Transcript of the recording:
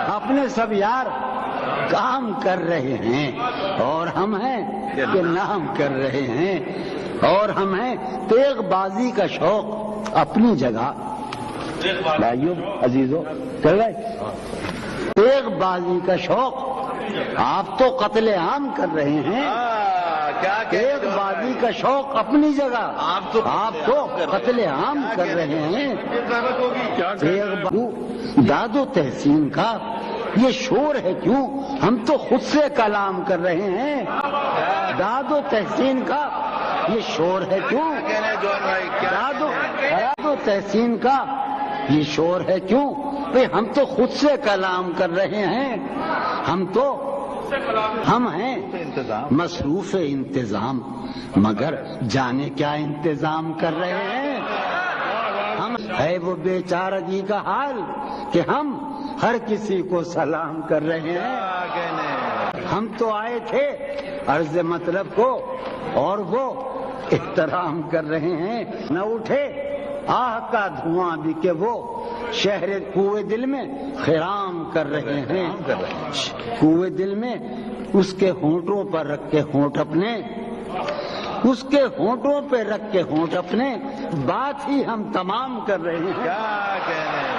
اپنے سب یار کام کر رہے ہیں اور ہم ہیں کہ نام کر رہے ہیں، اور ہم ہیں تیغ بازی کا شوق اپنی جگہ۔ بھائیو عزیزو کر رہے تیغ بازی کا شوق، آپ تو قتل عام کر رہے ہیں، تیغ بازی کا شوق اپنی جگہ، آپ تو قتل عام کر رہے ہیں۔ داد و تحسین کا یہ شور ہے کیوں، ہم تو خود سے کلام کر رہے ہیں۔ داد و تحسین کا یہ شور ہے کیوں، داد و تحسین کا یہ شور ہے کیوں، ہم تو خود سے کلام کر رہے ہیں۔ ہم ہیں مصروف انتظام، مگر جانے کیا انتظام کر رہے ہیں۔ ہم ہے وہ بیچارگی کا حال کہ ہم ہر کسی کو سلام کر رہے ہیں۔ ہم تو آئے تھے عرض مطلب کو اور وہ احترام کر رہے ہیں۔ نہ اٹھے آہ کا دھواں بھی کہ وہ شہر کوئے دل میں خرام کر رہے ہیں۔ کوئے دل میں اس کے ہونٹوں پر رکھ کے ہونٹ اپنے، اس کے ہونٹوں پہ رکھ کے ہونٹ اپنے، بات ہی ہم تمام کر رہے ہیں۔